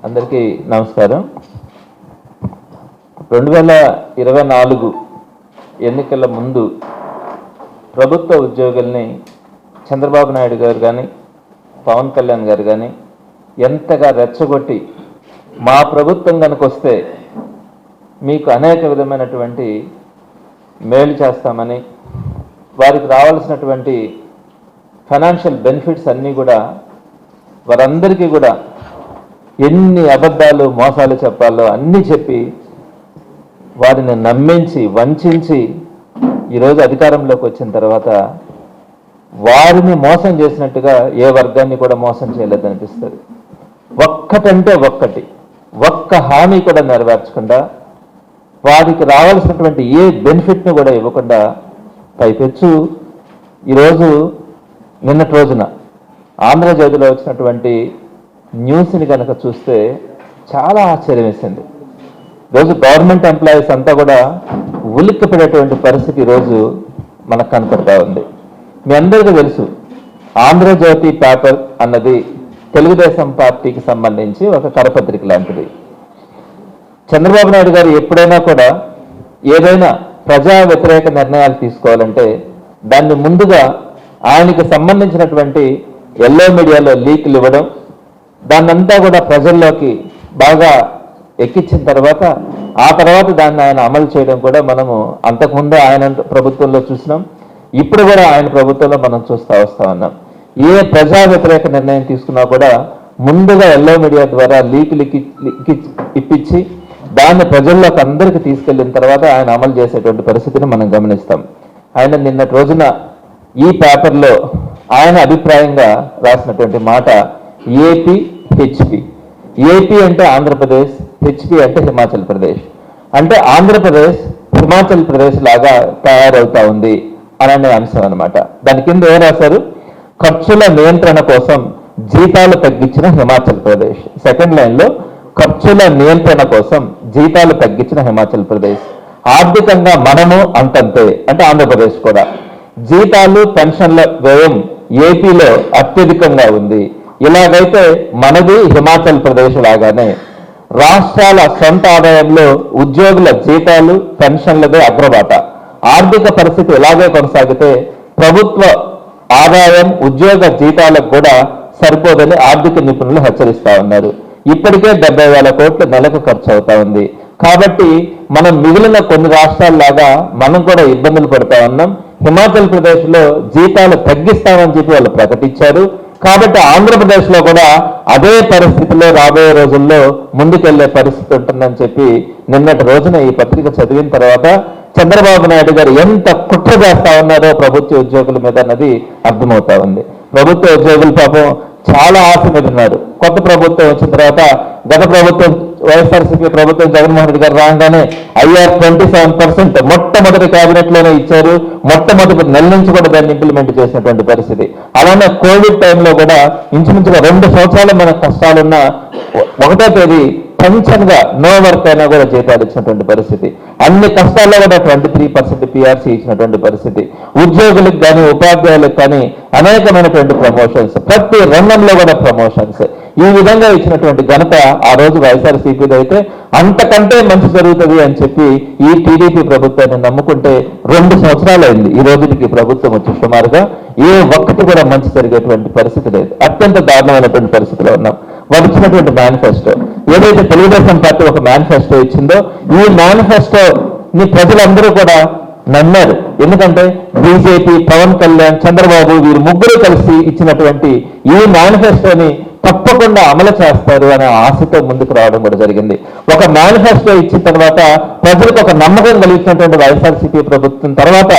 అందరికీ నమస్కారం. 2024 ఎన్నికల ముందు ప్రభుత్వ ఉద్యోగుల్ని చంద్రబాబు నాయుడు గారు కానీ పవన్ కళ్యాణ్ గారు కానీ ఎంతగా రెచ్చగొట్టి మా ప్రభుత్వం కనుక వస్తే మీకు అనేక విధమైనటువంటి మేలు చేస్తామని, వారికి రావాల్సినటువంటి ఫైనాన్షియల్ బెనిఫిట్స్ అన్నీ కూడా వారందరికీ కూడా ఎన్ని అబద్ధాలు మోసాలు చెప్పాలో అన్నీ చెప్పి వారిని నమ్మించి వంచి ఈరోజు అధికారంలోకి వచ్చిన తర్వాత వారిని మోసం చేసినట్టుగా ఏ వర్గాన్ని కూడా మోసం చేయలేదనిపిస్తుంది. ఒక్కటంటే ఒక్క హామీ కూడా నెరవేర్చకుండా, వారికి రావాల్సినటువంటి ఏ బెనిఫిట్ని కూడా ఇవ్వకుండా, పైపెచ్చు ఈరోజు నిన్నటి రోజున ఆంధ్రజ్యోతిలో వచ్చినటువంటి న్యూస్ని కనుక చూస్తే చాలా ఆశ్చర్యం వేసింది. ఈరోజు గవర్నమెంట్ ఎంప్లాయీస్ అంతా కూడా ఉలిక్కిపడేటువంటి పరిస్థితి ఈరోజు మనకు కనపడతా ఉంది. మీ అందరికీ తెలుసు, ఆంధ్రజ్యోతి పేపర్ అన్నది తెలుగుదేశం పార్టీకి సంబంధించి ఒక కరపత్రిక లాంటిది. చంద్రబాబు నాయుడు గారు ఎప్పుడైనా కూడా ఏదైనా ప్రజా వ్యతిరేక నిర్ణయాలు తీసుకోవాలంటే దాన్ని ముందుగా ఆయనకి సంబంధించినటువంటి ఎల్లో మీడియాలో లీకులు ఇవ్వడం, దాన్నంతా కూడా ప్రజల్లోకి బాగా ఎక్కించిన తర్వాత ఆ తర్వాత దాన్ని ఆయన అమలు చేయడం కూడా మనము అంతకుముందు ఆయన ప్రభుత్వంలో చూసినాం, ఇప్పుడు కూడా ఆయన ప్రభుత్వంలో మనం చూస్తూ వస్తూ ఉన్నాం. ఏ ప్రజా వ్యతిరేక నిర్ణయం తీసుకున్నా కూడా ముందుగా ఎల్లో మీడియా ద్వారా లీకులు ఇప్పించి దాన్ని ప్రజల్లోకి అందరికీ తీసుకెళ్లిన తర్వాత ఆయన అమలు చేసేటువంటి పరిస్థితిని మనం గమనిస్తాం. ఆయన నిన్నటి రోజున ఈ పేపర్లో ఆయన అభిప్రాయంగా రాసినటువంటి మాట ఏపీ హెచ్పి. ఏపీ అంటే ఆంధ్రప్రదేశ్, హెచ్పి అంటే హిమాచల్ ప్రదేశ్. అంటే ఆంధ్రప్రదేశ్ హిమాచల్ ప్రదేశ్ లాగా తయారవుతా ఉంది అనే అంశం అనమాట. దాని కింద ఏం రాశారు? ఖర్చుల నియంత్రణ కోసం జీతాలు తగ్గించిన హిమాచల్ ప్రదేశ్. సెకండ్ లైన్లో ఖర్చుల నియంత్రణ కోసం జీతాలు తగ్గించిన హిమాచల్ ప్రదేశ్. ఆర్థికంగా మనము అంతంతే, అంటే ఆంధ్రప్రదేశ్ కూడా. జీతాలు పెన్షన్ల వ్యయం ఏపీలో అత్యధికంగా ఉంది. ఇలాగైతే మనది హిమాచల్ ప్రదేశ్ లాగానే రాష్ట్రాల సొంత ఆదాయంలో ఉద్యోగుల జీతాలు పెన్షన్లదే అగ్రబాట. ఆర్థిక పరిస్థితి ఇలాగే కొనసాగితే ప్రభుత్వ ఆదాయం ఉద్యోగ జీతాలకు కూడా సరిపోదని ఆర్థిక నిపుణులు హెచ్చరిస్తా ఉన్నారు. ఇప్పటికే 70,000 కోట్లు నెలకు ఖర్చు అవుతా ఉంది. కాబట్టి మనం మిగిలిన కొన్ని రాష్ట్రాల్లాగా మనం కూడా ఇబ్బందులు పడుతూ ఉన్నాం. హిమాచల్ ప్రదేశ్లో జీతాలు తగ్గిస్తామని చెప్పి వాళ్ళు ప్రకటించారు. కాబట్టి ఆంధ్రప్రదేశ్లో కూడా అదే పరిస్థితిలో రాబోయే రోజుల్లో ముందుకెళ్లే పరిస్థితి ఉంటుందని చెప్పి నిన్నటి రోజున ఈ పత్రిక చదివిన తర్వాత చంద్రబాబు నాయుడు గారు ఎంత కుట్ర చేస్తా ఉన్నారో ప్రభుత్వ ఉద్యోగుల మీద అన్నది అర్థమవుతా ఉంది. ప్రభుత్వ ఉద్యోగులు పాపం చాలా ఆశ మీద ఉన్నారు. కొత్త ప్రభుత్వం వచ్చిన తర్వాత గత ప్రభుత్వం వైఎస్ఆర్సీపీ ప్రభుత్వం జగన్మోహన్ రెడ్డి గారు రాగానే ఐఆర్ 27% మొట్టమొదటి కేబినెట్ లోనే ఇచ్చారు. మొట్టమొదటి నెల నుంచి కూడా దాన్ని ఇంప్లిమెంట్ చేసినటువంటి పరిస్థితి. అలానే కోవిడ్ టైంలో కూడా ఇంచుమించుగా 2 సంవత్సరాలు మన కష్టాలున్న 1వ తేదీ పెన్షన్ గా నో వర్క్ అయినా కూడా జీతాలు ఇచ్చినటువంటి పరిస్థితి. అన్ని కష్టాల్లో కూడా 23% పిఆర్సీ ఇచ్చినటువంటి పరిస్థితి. ఉద్యోగులకు కానీ ఉపాధ్యాయులకు కానీ అనేకమైనటువంటి ప్రమోషన్స్, ప్రతి రంగంలో కూడా ప్రమోషన్స్, ఈ విధంగా ఇచ్చినటువంటి ఘనత ఆ రోజు వైఎస్ఆర్సీపీది అయితే అంతకంటే మంచి జరుగుతుంది అని చెప్పి ఈ టీడీపీ ప్రభుత్వాన్ని నమ్ముకుంటే 2 సంవత్సరాలు అయింది. ఈ రోజుకి ప్రభుత్వం వచ్చి సుమారుగా ఏ ఒక్కటి కూడా మంచి జరిగేటువంటి పరిస్థితి లేదు. అత్యంత దారుణమైనటువంటి పరిస్థితిలో ఉన్నాం. వచ్చినటువంటి మేనిఫెస్టో ఏదైతే తెలుగుదేశం పార్టీ ఒక మేనిఫెస్టో ఇచ్చిందో, ఈ మేనిఫెస్టోని ప్రజలందరూ కూడా నమ్మారు. ఎందుకంటే బీజేపీ, పవన్ కళ్యాణ్, చంద్రబాబు వీరు ముగ్గురు కలిసి ఇచ్చినటువంటి ఈ మేనిఫెస్టోని తప్పకుండా అమలు చేస్తారు అనే ఆశతో ముందుకు రావడం కూడా జరిగింది. ఒక మేనిఫెస్టో ఇచ్చిన తర్వాత ప్రజలకు ఒక నమ్మకం కలిగించినటువంటి వైఎస్ఆర్సీపీ ప్రభుత్వం తర్వాత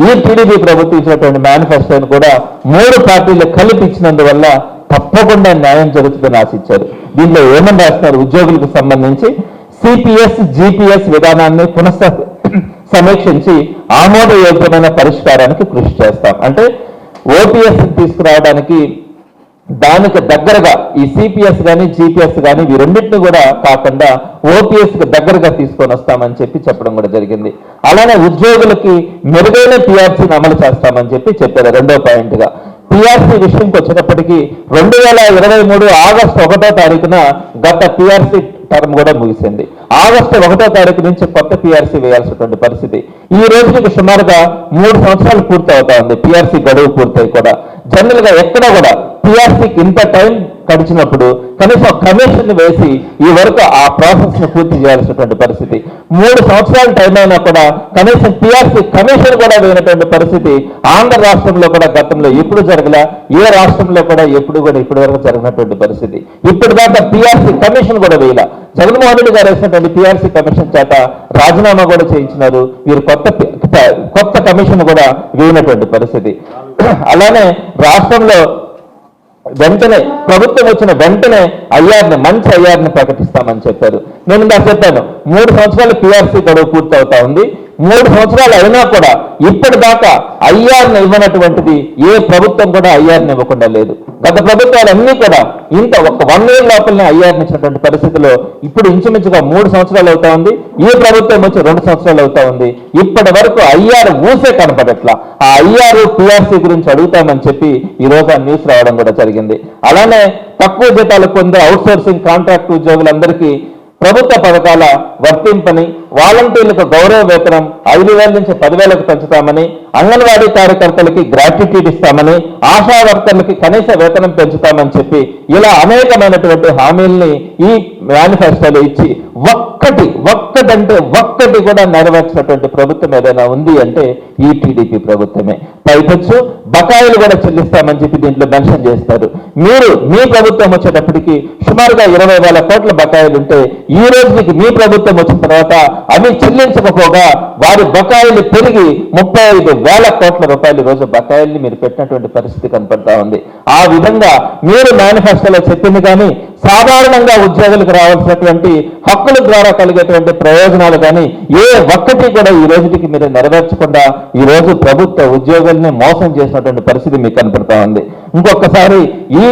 ఈ టీడీపీ ప్రభుత్వం ఇచ్చినటువంటి మేనిఫెస్టోని కూడా 3 పార్టీలు కలిపి ఇచ్చినందువల్ల తప్పకుండా న్యాయం జరుగుతుందని ఆశించారు. దీంట్లో ఏమని రాస్తున్నారు? ఉద్యోగులకు సంబంధించి సిపిఎస్, జిపిఎస్ విధానాన్ని సమీక్షించి ఆమోదయోగ్యమైన పరిష్కారానికి కృషి చేస్తాం. అంటే ఓపీఎస్ తీసుకురావడానికి దానికి దగ్గరగా ఈ సిపిఎస్ కానీ జిపిఎస్ కానీ ఈ రెండింటిని కూడా కాకుండా ఓపీఎస్ కి దగ్గరగా తీసుకొని వస్తామని చెప్పడం కూడా జరిగింది. అలానే ఉద్యోగులకి మెరుగైన పిఆర్సీని అమలు చేస్తామని చెప్పారు. 2వ పాయింట్గా పిఆర్సీ విషయంకి వచ్చేటప్పటికి 2023 ఆగస్టు 1వ తారీఖున గత పిఆర్సీ టర్మ్ కూడా ముగిసింది. ఆగస్టు 1వ తారీఖు నుంచి కొత్త పిఆర్సీ వేయాల్సినటువంటి పరిస్థితి. ఈ రోజుకి సుమారుగా 3 సంవత్సరాలు పూర్తి అవుతా ఉంది పిఆర్సీ గడువు పూర్తయి కూడా. జనరల్ గా ఎక్కడ కూడా పిఆర్సీకి ఇంత టైం గడిచినప్పుడు కనీసం కమిషన్ వేసి ఈ వరకు ఆ ప్రాసెస్ ని పూర్తి చేయాల్సినటువంటి పరిస్థితి. 3 సంవత్సరాల టైం అయినా కూడా కనీసం పిఆర్సీ కమిషన్ కూడా వేయనటువంటి పరిస్థితి ఆంధ్ర రాష్ట్రంలో కూడా గతంలో ఎప్పుడు జరగలా, ఏ రాష్ట్రంలో కూడా ఎప్పుడు కూడా ఇప్పటి వరకు జరిగినటువంటి పరిస్థితి. ఇప్పుడు దాకా పిఆర్సీ కమిషన్ కూడా వేయాల. జగన్మోహన్ రెడ్డి గారు వేసినటువంటి పిఆర్సీ కమిషన్ చేత రాజీనామా కూడా చేయించినారు. వీరు కొత్త కమిషన్ కూడా వేయనటువంటి పరిస్థితి. అలానే రాష్ట్రంలో వెంటనే ప్రభుత్వం వచ్చిన వెంటనే మంచి ఐఆర్ని ప్రకటిస్తామని చెప్పారు. నేను ఇందాక చెప్పాను 3 సంవత్సరాలు పిఆర్సీ గడువు పూర్తి అవుతా ఉంది. 3 సంవత్సరాలు అయినా కూడా ఇప్పటిదాకా ఐఆర్ని ఇవ్వనటువంటిది ఏ ప్రభుత్వం కూడా ఐఆర్ని ఇవ్వకుండా లేదు. గత ప్రభుత్వాలన్నీ కూడా ఇంత ఒక 1 year లోపలనే ఐఆర్ని ఇచ్చినటువంటి పరిస్థితిలో ఇప్పుడు ఇంచుమించుగా 3 సంవత్సరాలు అవుతా ఉంది. ఈ ప్రభుత్వం వచ్చి 2 సంవత్సరాలు అవుతా ఉంది. ఇప్పటి వరకు ఐఆర్ ఊసే కనపడట్లా. ఆ ఐఆర్ పిఆర్సీ గురించి అడుగుతామని చెప్పి ఈ రోజు ఆ న్యూస్ రావడం కూడా జరిగింది. అలానే తక్కువ జీతాలు పొందే అవుట్సోర్సింగ్ కాంట్రాక్ట్ ఉద్యోగులందరికీ ప్రభుత్వ పథకాల వర్తింపని, వాలంటీర్లకు గౌరవ వేతనం 5,000 నుంచి 10,000కు పెంచుతామని, అంగన్వాడీ కార్యకర్తలకి గ్రాట్యుటీ ఇస్తామని, ఆశా వర్కర్లకి కనీస వేతనం పెంచుతామని చెప్పి ఇలా అనేకమైనటువంటి హామీల్ని ఈ మేనిఫెస్టోలో ఇచ్చి ఒక్కటి కూడా నెరవేర్చినటువంటి ప్రభుత్వం ఏదైనా ఉంది అంటే ఈ టీడీపీ ప్రభుత్వమే. పైపచ్చు బకాయిలు కూడా చెల్లిస్తామని చెప్పి దీంట్లో మెన్షన్ చేస్తారు. మీ ప్రభుత్వం వచ్చేటప్పటికి సుమారుగా 20,000 కోట్ల బకాయిలు ఉంటే ఈ రోజుకి మీ ప్రభుత్వం వచ్చిన తర్వాత అవి చెల్లించకపోగా వారి బకాయిలు పెరిగి 35,000 కోట్ల రూపాయలు రోజు బకాయిల్ని మీరు పెట్టినటువంటి పరిస్థితి కనపడతా ఉంది. ఆ విధంగా మీరు మేనిఫెస్టోలో చెప్పింది కానీ సాధారణంగా ఉద్యోగులకు రావాల్సినటువంటి హక్కుల ద్వారా కలిగేటువంటి ప్రయోజనాలు కానీ ఏ ఒక్కటి కూడా ఈ రోజుకి మీరు నెరవేర్చకుండా ఈ రోజు ప్రభుత్వ ఉద్యోగుల్ని మోసం చేసినటువంటి పరిస్థితి మీకు కనపడతా ఉంది. ఇంకొకసారి ఈ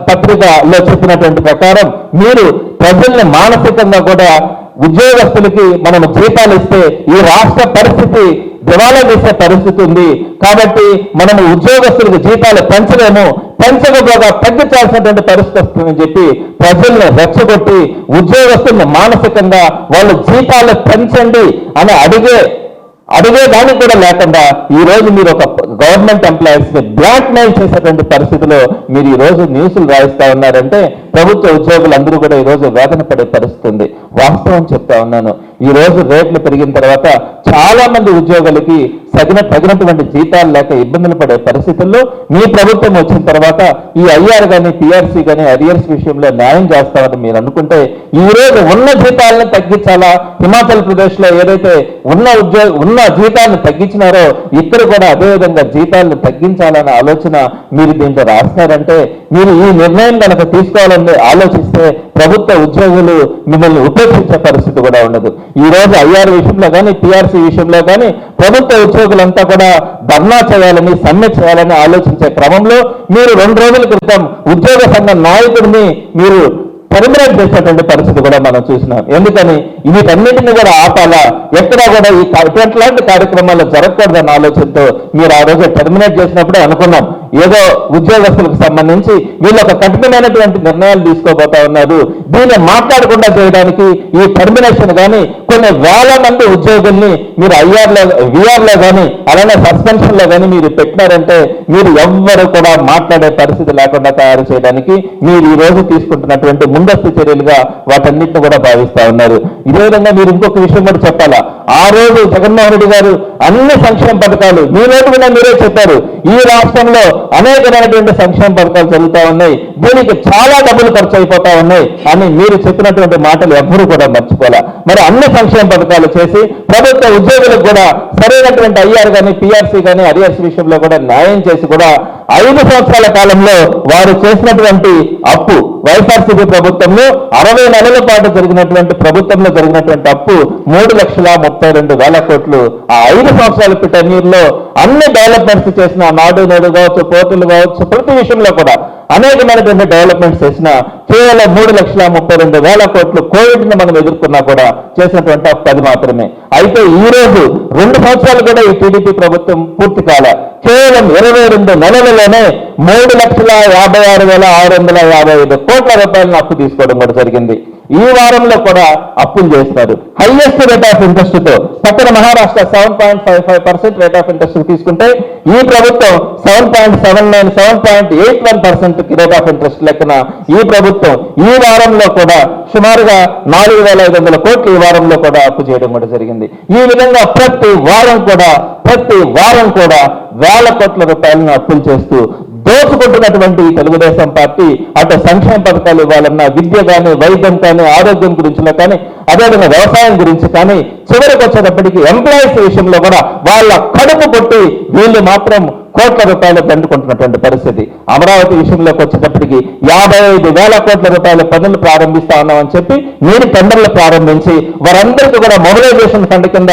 పత్రికలో చెప్పినటువంటి ప్రకారం మీరు ప్రజల్ని మానసికంగా కూడా ఉద్యోగస్తులకి మనము జీతాలు ఇస్తే ఈ రాష్ట్ర పరిస్థితి దివాలా చేసే పరిస్థితి ఉంది కాబట్టి మనము ఉద్యోగస్తులకు జీతాలు పెంచకపోగా తగ్గించాల్సినటువంటి పరిస్థితి వస్తుందని చెప్పి ప్రజల్ని రెచ్చగొట్టి ఉద్యోగస్తుల్ని మానసికంగా వాళ్ళు జీతాలు పెంచండి అని అడిగేదానికి కూడా లేకుండా ఈ రోజు మీరు ఒక గవర్నమెంట్ ఎంప్లాయీస్ ని బ్లాక్ మెయిల్ చేసేటువంటి పరిస్థితిలో మీరు ఈ రోజు న్యూస్లు రాయిస్తా ఉన్నారంటే ప్రభుత్వ ఉద్యోగులందరూ కూడా ఈ రోజు వేదన పడే పరిస్థితి ఉంది. వాస్తవం చెప్తా ఉన్నాను. ఈ రోజు రేట్లు పెరిగిన తర్వాత చాలా మంది ఉద్యోగులకి తగినటువంటి జీతాలు లేక ఇబ్బందులు పడే పరిస్థితుల్లో మీ ప్రభుత్వం వచ్చిన తర్వాత ఈ ఐఆర్ కానీ పిఆర్సీ కానీ అరియర్స్ విషయంలో న్యాయం చేస్తామని మీరు అనుకుంటే ఈ రోజు ఉన్న జీతాలను తగ్గించాలా, హిమాచల్ ప్రదేశ్ లో ఏదైతే ఉన్న జీతాలను తగ్గించినారో ఇక్కడ కూడా అదేవిధంగా జీతాలను తగ్గించాలనే ఆలోచన మీరు దీంట్లో రాస్తున్నారంటే మీరు ఈ నిర్ణయం కనుక తీసుకోవాలని ఆలోచిస్తే ప్రభుత్వ ఉద్యోగులు మిమ్మల్ని ఉపేక్షించే పరిస్థితి కూడా ఉండదు. ఈ రోజు ఐఆర్ విషయంలో కానీ పిఆర్సీ విషయంలో కానీ ప్రభుత్వ ఉద్యోగులంతా కూడా ధర్నా చేయాలని సమ్మె చేయాలని ఆలోచించే క్రమంలో మీరు 2 రోజుల క్రితం ఉద్యోగ సంఘ నాయకుడిని మీరు టెర్మినేట్ చేసేటువంటి పరిస్థితి కూడా మనం చూసినాం. ఎందుకని వీటన్నిటిని కూడా ఆపాలా, ఎక్కడా కూడా ఇట్లాంటి కార్యక్రమాలు జరగకూడదన్న ఆలోచనతో మీరు ఆ రోజు టెర్మినేట్ చేసినప్పుడే అనుకున్నాం ఏదో ఉద్యోగస్తులకు సంబంధించి వీళ్ళు ఒక కఠినమైనటువంటి నిర్ణయాలు తీసుకోబోతా ఉన్నారు. దీన్ని మాట్లాడకుండా చేయడానికి ఈ టెర్మినేషన్ కానీ కొన్ని వేల మంది ఉద్యోగుల్ని మీరు విఆర్లో కానీ అలానే సస్పెన్షన్ లో కానీ మీరు పెట్టినారంటే మీరు ఎవ్వరు కూడా మాట్లాడే పరిస్థితి లేకుండా తయారు చేయడానికి మీరు ఈ రోజు తీసుకుంటున్నటువంటి ముందస్తు చర్యలుగా వాటన్నిటిని కూడా భావిస్తా ఉన్నారు. ఇదే విధంగా మీరు ఇంకొక విషయం కూడా చెప్పాలా. ఆ రోజు జగన్మోహన్ రెడ్డి గారు అన్ని సంక్షేమ పథకాలు మీ నోటి మీద మీరే చెప్పారు. ఈ రాష్ట్రంలో అనేకమైనటువంటి సంక్షేమ పథకాలు జరుగుతూ ఉన్నాయి, దీనికి చాలా డబ్బులు ఖర్చు అయిపోతా ఉన్నాయి అని మీరు చెప్పినటువంటి మాటలు ఎవ్వరూ కూడా మర్చిపోలే. మరి అన్ని సంక్షేమ పథకాలు చేసి ప్రభుత్వ ఉద్యోగులకు కూడా సరైనటువంటి ఐఆర్ కానీ పిఆర్సీ కానీ అరియర్స్ విషయంలో కూడా న్యాయం చేసి కూడా 5 సంవత్సరాల కాలంలో వారు చేసినటువంటి అప్పు వైఎస్ఆర్సీపీ ప్రభుత్వంలో 60 నెలల పాటు ప్రభుత్వంలో జరిగినటువంటి అప్పు 3,32,000 కోట్లు. ఆ 5 సంవత్సరాల టెన్యూర్లో అన్ని డెవలప్మెంట్స్ చేసిన నాడు నేడు కావచ్చు, పోర్టులు కావచ్చు, ప్రతి విషయంలో కూడా అనేకమైనటువంటి డెవలప్మెంట్స్ చేసిన కేవలం 3,32,000 కోట్లు కోవిడ్ని మనం ఎదుర్కొన్నా కూడా చేసినటువంటి అప్పు అది మాత్రమే. అయితే ఈ రోజు 2 సంవత్సరాలు కూడా ఈ టీడీపీ ప్రభుత్వం పూర్తి కాల కేవలం 22 నెలలలోనే 3,56,655 కోట్ల రూపాయలను అప్పు తీసుకోవడం కూడా జరిగింది. ఈ వారంలో కూడా అప్పులు చేస్తారు. హైయెస్ట్ రేట్ ఆఫ్ ఇంట్రెస్ట్ తో పక్కన మహారాష్ట్ర 7.55% రేట్ ఆఫ్ ఇంట్రెస్ట్ తీసుకుంటే ఈ ప్రభుత్వం 7.79, 7.81% రేట్ ఆఫ్ ఇంట్రెస్ట్ లెక్కన ఈ ప్రభుత్వం ఈ వారంలో కూడా సుమారుగా 4,500 కోట్లు ఈ వారంలో కూడా అప్పు చేయడం కూడా జరిగింది. ఈ విధంగా ప్రతి వారం కూడా వేల కోట్ల రూపాయలను అప్పులు చేస్తూ దోచుకుంటున్నటువంటి తెలుగుదేశం పార్టీ అటు సంక్షేమ పథకాలు ఇవ్వాలన్నా, విద్య కానీ, వైద్యం కానీ, ఆరోగ్యం గురించిలో కానీ, అదేవిధంగా వ్యవసాయం గురించి కానీ, చివరికి వచ్చేటప్పటికి ఎంప్లాయీస్ విషయంలో కూడా వాళ్ళ కడుపు కొట్టి వీళ్ళు మాత్రం కోట్ల రూపాయలు దండుకుంటున్నటువంటి పరిస్థితి. అమరావతి విషయంలోకి వచ్చేటప్పటికి 55,000 కోట్ల రూపాయల పనులు ప్రారంభిస్తా ఉన్నామని చెప్పి మీరు టెండర్లు ప్రారంభించి వారందరికీ కూడా మొబిలైజేషన్ ఫండ్ కింద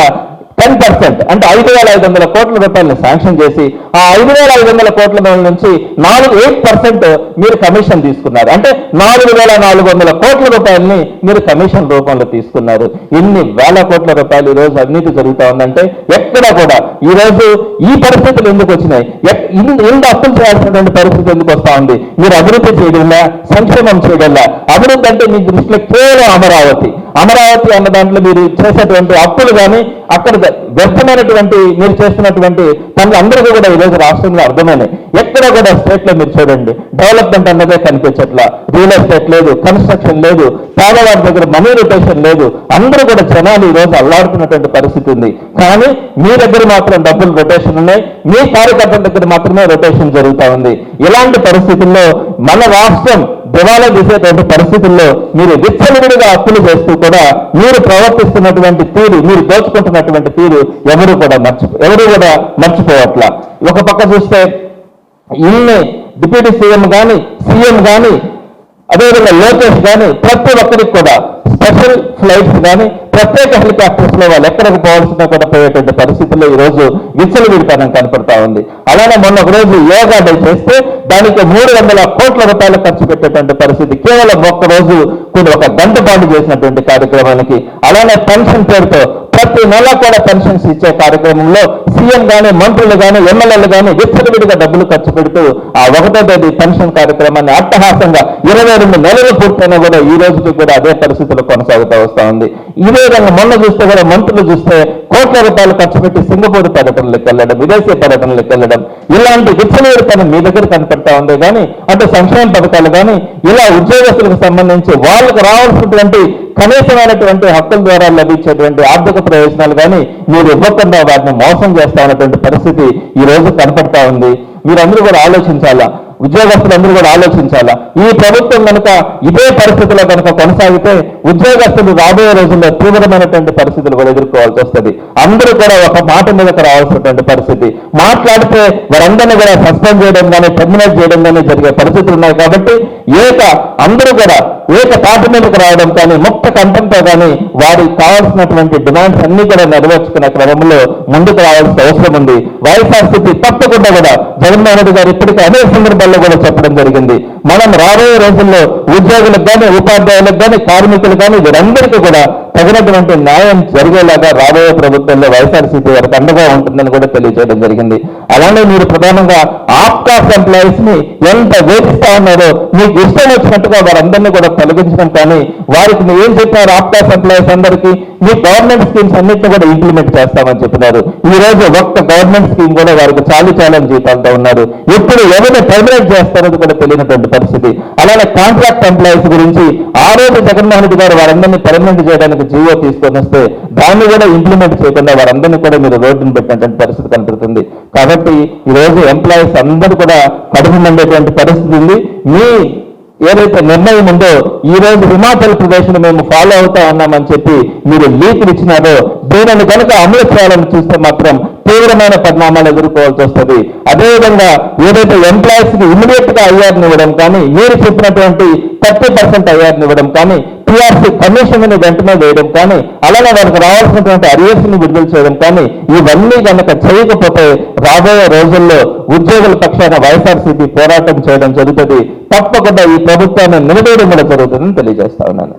10% అంటే 5,500 కోట్ల రూపాయలను శాంక్షన్ చేసి ఆ 5,500 కోట్ల నుంచి 8% మీరు కమిషన్ తీసుకున్నారు. అంటే 4,400 కోట్ల రూపాయలని మీరు కమిషన్ రూపంలో తీసుకున్నారు. ఇన్ని వేల కోట్ల రూపాయలు ఈ రోజు అవినీతి జరుగుతూ ఉందంటే ఎక్కడ కూడా ఈ రోజు ఈ పరిస్థితులు ఎందుకు వచ్చినాయి? ఇంత అప్పులు చేయాల్సినటువంటి పరిస్థితి ఎందుకు వస్తా ఉంది? మీరు అభివృద్ధి చేయడంలా, సంక్షేమం చేయడంలా. అభివృద్ధి అంటే మీ దృష్టిలో కేవలం అమరావతి అన్న దాంట్లో మీరు చేసేటువంటి అప్పులు కానీ, అక్కడ వ్యర్థమైనటువంటి మీరు చేస్తున్నటువంటి పనులు అందరికీ కూడా ఈరోజు రాష్ట్రంలో అర్థమైనాయి. ఎక్కడ కూడా స్టేట్ లో మీరు చూడండి, డెవలప్మెంట్ అన్నదే కనిపించట్లా. రియల్ ఎస్టేట్ లేదు, కన్స్ట్రక్షన్ లేదు, పేదవారి దగ్గర మనీ రొటేషన్ లేదు. అందరూ కూడా జనాలు ఈ రోజు అల్లాడుతున్నటువంటి పరిస్థితి ఉంది. కానీ మీ దగ్గర మాత్రం డబ్బులు రొటేషన్ ఉన్నాయి, మీ కార్యకర్తల దగ్గర మాత్రమే రొటేషన్ జరుగుతూ ఉంది. ఇలాంటి పరిస్థితుల్లో మన రాష్ట్రం దివాలా తీసేటువంటి పరిస్థితుల్లో మీరు విచ్చలవిడిగా అప్పులు చేస్తూ కూడా మీరు ప్రవర్తిస్తున్నటువంటి తీరు, మీరు దోచుకుంటున్నటువంటి తీరు ఎవరు కూడా మర్చిపోవట్లా. ఒక పక్క చూస్తే ఇన్ని డిప్యూటీ సీఎం కానీ, సీఎం కానీ, అదేవిధంగా లోకేష్ కానీ ప్రతి ఒక్కరికి కూడా స్పెషల్ ఫ్లైట్స్ కానీ, ప్రత్యేక హెలికాప్టర్స్ లో వాళ్ళు ఎక్కడికి పోవాల్సిన కూడా పోయేటువంటి పరిస్థితుల్లో ఈ రోజు విచ్చలవిడితనం కనపడతా ఉంది. అలానే మొన్న ఒక రోజు యోగా డే చేస్తే దానికి 300 కోట్ల రూపాయలు ఖర్చు పెట్టేటువంటి పరిస్థితి కేవలం ఒక్క రోజు ఒక గంట పాటు చేసినటువంటి కార్యక్రమానికి. అలానే పెన్షన్ పేరుతో ప్రతి నెల కూడా పెన్షన్స్ ఇచ్చే కార్యక్రమంలో సీఎం కానీ, మంత్రులు కానీ, ఎమ్మెల్యేలు కానీ విచ్చలవిడిగా డబ్బులు ఖర్చు పెడుతూ ఆ 1వ తేదీ పెన్షన్ కార్యక్రమాన్ని అట్టహాసంగా 22 నెలలు పూర్తయినా కూడా ఈ రోజుకి కూడా అదే పరిస్థితులు కొనసాగుతూ వస్తూ ఉంది. ఇదే విధంగా మొన్న చూస్తే కూడా మంత్రులు చూస్తే కోట్ల రూపాయలు ఖర్చు పెట్టి సింగపూర్ పర్యటనలకు వెళ్ళడం, విదేశీ పర్యటనలకు వెళ్ళడం, ఇలాంటి విచ్చలవిడితనం మీ దగ్గర కనపడతా ఉంది. కానీ అంటే సంక్షేమ పథకాలు కానీ, ఇలా ఉద్యోగస్తులకు సంబంధించి వాళ్ళకు రావాల్సినటువంటి కనీసమైనటువంటి హక్కుల ద్వారా లభించేటువంటి ఆర్థిక ప్రయోజనాలు కానీ మీరు ఇవ్వకుండా వాటిని మోసం చేస్తా ఉన్నటువంటి పరిస్థితి ఈ రోజు కనపడతా ఉంది. మీరందరూ కూడా ఆలోచించాలా, ఉద్యోగస్తులందరూ కూడా ఆలోచించాలా. ఈ ప్రభుత్వం కనుక ఇదే పరిస్థితుల్లో కనుక కొనసాగితే ఉద్యోగస్తులు రాబోయే రోజుల్లో తీవ్రమైనటువంటి పరిస్థితులు కూడా ఎదుర్కోవాల్సి వస్తుంది. అందరూ కూడా ఒక మాట మీదకి రావాల్సినటువంటి పరిస్థితి. మాట్లాడితే వారందరినీ కూడా సస్పెండ్ చేయడం కానీ, టెర్మినేట్ చేయడం కానీ జరిగే పరిస్థితులు ఉన్నాయి. కాబట్టి అందరూ కూడా ఏక తాటి మీదకి రావడం కానీ, ముక్త కంఠంతో కానీ వారికి కావాల్సినటువంటి డిమాండ్స్ అన్ని కూడా నెరవేర్చుకునే క్రమంలో ముందుకు రావాల్సిన అవసరం ఉంది. వైఎస్ఆర్సీపీ తప్పకుండా కూడా జగన్మోహన్ రెడ్డి గారు ఇప్పటికీ అనేక సందర్భాల్లో కూడా చెప్పడం జరిగింది. మనం రాబోయే రోజుల్లో ఉద్యోగులకు కానీ, ఉపాధ్యాయులకు కానీ, కార్మికులు కానీ వీరందరికీ కూడా తగినటువంటి న్యాయం జరిగేలాగా రాబోయే ప్రభుత్వంలో వైఎస్ఆర్సీపీ వారికి అండగా ఉంటుందని కూడా తెలియజేయడం జరిగింది. అలానే మీరు ప్రధానంగా ఆప్కాస్ ఎంప్లాయీస్ ని ఎంత వేధిస్తా ఉన్నారో మీకు ఇష్టం వచ్చినట్టుగా వారందరినీ కూడా తొలగించడం కానీ, వారికి మీరు ఏం చెప్పారు? ఆప్కాస్ ఎంప్లాయీస్ అందరికీ మీ గవర్నమెంట్ స్కీమ్స్ అన్నింటినీ కూడా ఇంప్లిమెంట్ చేస్తామని చెప్పినారు. ఈ రోజు ఒక్క గవర్నమెంట్ స్కీమ్ కూడా వారికి చాలని జీతాలతో ఉన్నారు. ఎప్పుడు ఎవరిని టర్మినేట్ చేస్తారో కూడా తెలియనటువంటి పరిస్థితి. అలానే కాంట్రాక్ట్ ఎంప్లాయీస్ గురించి ఆ రోజు జగన్మోహన్ రెడ్డి గారు వారందరినీ పర్మనెంట్ చేయడానికి జీవో తీసుకొని వస్తే దాన్ని కూడా ఇంప్లిమెంట్ చేయకుండా వారందరినీ కూడా మీరు రోడ్డును పెట్టినటువంటి పరిస్థితి కనపడుతుంది. కాబట్టి ఈ రోజు ఎంప్లాయీస్ అందరూ కూడా కడుపు మండేటువంటి పరిస్థితి ఉంది. మీ ఏదైతే నిర్ణయం ఉందో ఈ రోజు హిమాచల్ ప్రదేశ్ ను మేము ఫాలో అవుతా ఉన్నామని చెప్పి మీరు లీకులు ఇచ్చినారో దీనిని కనుక అమలు చేయాలని చూస్తే మాత్రం తీవ్రమైన పరిణామాలు ఎదుర్కోవాల్సి వస్తుంది. అదేవిధంగా ఏదైతే ఎంప్లాయీస్ కి ఇమీడియట్ గా ఐఆర్ని ఇవ్వడం కానీ, మీరు చెప్పినటువంటి 30% ఐఆర్ని ఇవ్వడం కానీ, టీఆర్సీ కమిషన్ వెంటనే వేయడం కానీ, అలానే వారికి రావాల్సినటువంటి అరియర్స్ ని విడుదల చేయడం కానీ, ఇవన్నీ కనుక చేయకపోతే రాబోయే రోజుల్లో ఉద్యోగుల పక్షాన వైఎస్ఆర్సీపీ పోరాటం చేయడం జరుగుతుంది. తప్పకుండా ఈ ప్రభుత్వాన్ని నిలబెట్టడం కూడా జరుగుతుందని తెలియజేస్తా ఉన్నాను.